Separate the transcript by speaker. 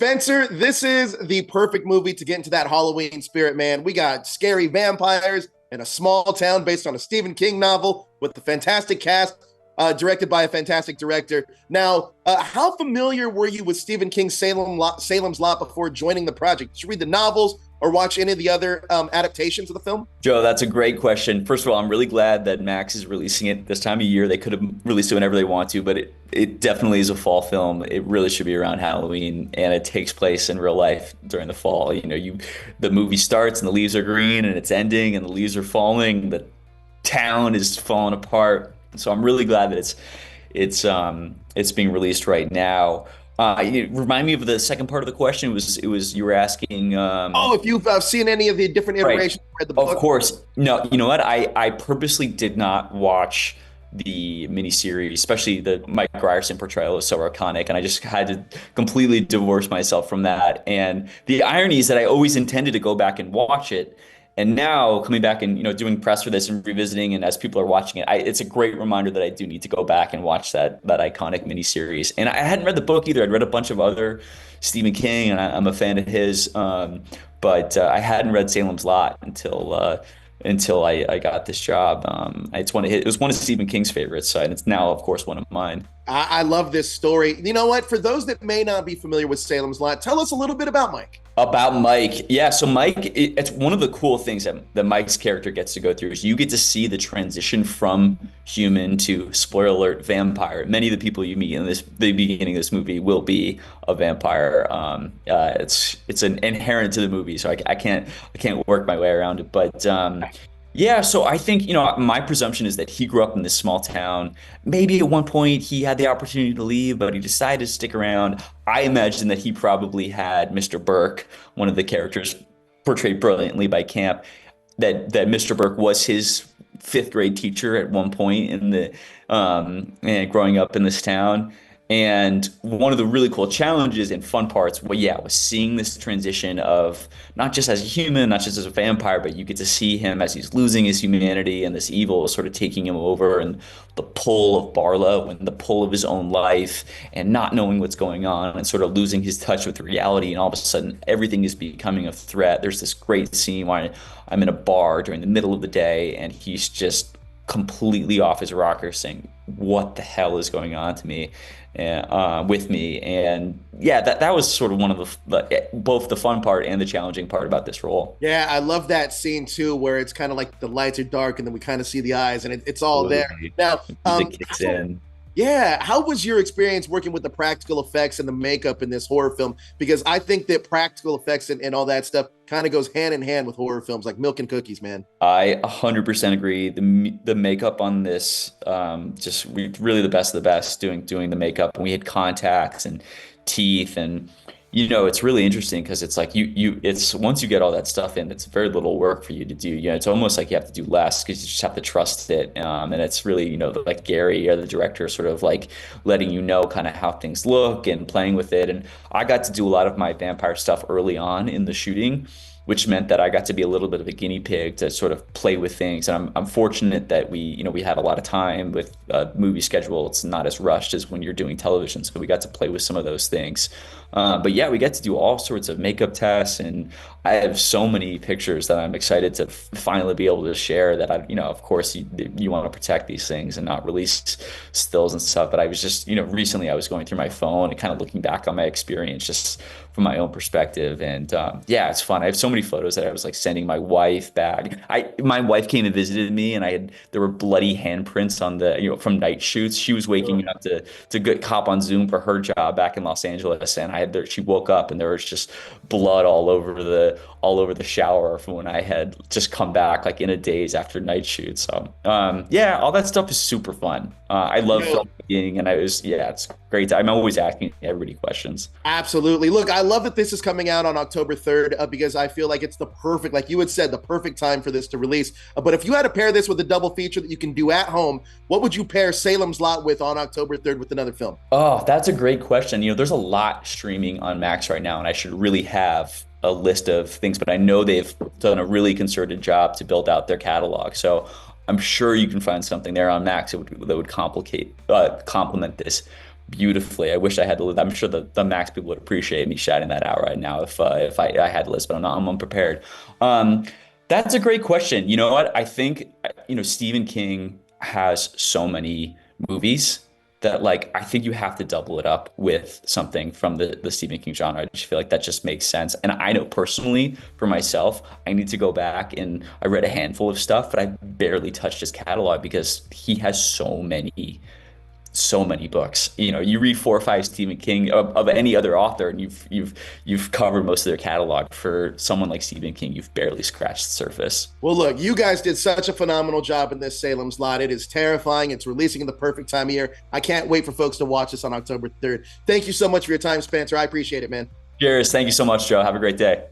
Speaker 1: Spencer, this is the perfect movie to get into that Halloween spirit, man. We got scary vampires in a small town based on a Stephen King novel with a fantastic cast, directed by a fantastic director. Now, how familiar were you with Stephen King's Salem's Lot before joining the project? Did you read the novels or watch any of the other adaptations of the film?
Speaker 2: Joe, that's a great question. First of all, I'm really glad that Max is releasing it this time of year. They could have released it whenever they want to, but it definitely is a fall film. It really should be around Halloween, and it takes place in real life during the fall. The movie starts and the leaves are green, and it's ending and the leaves are falling. The town is falling apart. So I'm really glad that it's being released right now. Remind me of the second part of the question. It was you were asking.
Speaker 1: Oh, if you've seen any of the different
Speaker 2: Right.
Speaker 1: iterations, read the
Speaker 2: Of
Speaker 1: book.
Speaker 2: course. No, you know what? I purposely did not watch the miniseries, especially the Mike Ryerson portrayal is so iconic, and I just had to completely divorce myself from that. And the irony is that I always intended to go back and watch it. And now coming back and doing press for this and revisiting, and as people are watching it, it's a great reminder that I do need to go back and watch that iconic miniseries. And I hadn't read the book either. I'd read a bunch of other Stephen King, and I'm a fan of his. But I hadn't read Salem's Lot until I got this job. It was one of Stephen King's favorites, so, and it's now, of course, one of mine.
Speaker 1: I love this story. You know what? For those that may not be familiar with Salem's Lot, tell us a little bit about Mike.
Speaker 2: About Mike, yeah. So Mike, it's one of the cool things that Mike's character gets to go through is you get to see the transition from human to, spoiler alert, vampire. Many of the people you meet in the beginning of this movie will be a vampire. It's an inherent to the movie, so I can't work my way around it. But yeah, so I think, my presumption is that he grew up in this small town. Maybe at one point he had the opportunity to leave, but he decided to stick around. I imagine that he probably had Mr. Burke, one of the characters portrayed brilliantly by Camp, that Mr. Burke was his fifth grade teacher at one point and growing up in this town. And one of the really cool challenges and fun parts, well, yeah, was seeing this transition of not just as a human, not just as a vampire, but you get to see him as he's losing his humanity and this evil is sort of taking him over, and the pull of Barlow and the pull of his own life and not knowing what's going on and sort of losing his touch with reality. And all of a sudden, everything is becoming a threat. There's this great scene where I'm in a bar during the middle of the day and he's just completely off his rocker saying, "What the hell is going on to me?" With me. And yeah, that was sort of one of both the fun part and the challenging part about this role.
Speaker 1: Yeah, I love that scene too, where it's kind of like the lights are dark and then we kind of see the eyes and it's all there.
Speaker 2: Absolutely.
Speaker 1: Now,
Speaker 2: Music kicks in.
Speaker 1: yeah, how was your experience working with the practical effects and the makeup in this horror film? Because I think that practical effects and all that stuff kind of goes hand in hand with horror films, like milk and cookies, man.
Speaker 2: I 100% agree. The makeup on this, really the best of the best doing the makeup. And we had contacts and teeth, and it's really interesting because it's like it's once you get all that stuff in, it's very little work for you to do. It's almost like you have to do less because you just have to trust it. And it's really, like Gary or the director sort of like letting kind of how things look and playing with it. And I got to do a lot of my vampire stuff early on in the shooting, which meant that I got to be a little bit of a guinea pig to sort of play with things. And I'm fortunate that we had a lot of time with a movie schedule. It's not as rushed as when you're doing television. So we got to play with some of those things. But yeah, we get to do all sorts of makeup tests, and I have so many pictures that I'm excited to finally be able to share that of course you want to protect these things and not release stills and stuff. But I was just, recently I was going through my phone and kind of looking back on my experience just from my own perspective. And yeah, it's fun. I have so many photos that I was like sending my wife back. My wife came and visited me, and there were bloody handprints on from night shoots. She was waking up to get cop on Zoom for her job back in Los Angeles, and she woke up and there was just blood all over the shower from when I had just come back like in a daze after night shoot. So yeah, all that stuff is super fun. I love filmmaking, and it's great. I'm always asking everybody questions.
Speaker 1: Absolutely. Look, I love that this is coming out on October 3rd because I feel like it's the perfect, like you had said, the perfect time for this to release. But if you had to pair this with a double feature that you can do at home, what would you pair Salem's Lot with on October 3rd with another film?
Speaker 2: Oh, that's a great question. There's a lot streaming on Max right now, and I should really have a list of things, but I know they've done a really concerted job to build out their catalog. So I'm sure you can find something there on Max that would complement this. beautifully. I wish I had the list. I'm sure the Max people would appreciate me shouting that out right now if I had the list, but I'm unprepared. Um, that's a great question. You know what? I think, Stephen King has so many movies that like I think you have to double it up with something from the Stephen King genre. I just feel like that just makes sense. And I know personally for myself, I need to go back and I read a handful of stuff, but I barely touched his catalog because he has so many books. You read 4 or 5 Stephen King of any other author, and you've covered most of their catalog. For someone like Stephen King, you've barely scratched the surface.
Speaker 1: Well, look, you guys did such a phenomenal job in this Salem's Lot. It is terrifying. It's releasing in the perfect time of year. I can't wait for folks to watch this on October 3rd. Thank you so much for your time, Spencer. I appreciate it, man.
Speaker 2: Cheers. Thank you so much, Joe. Have a great day.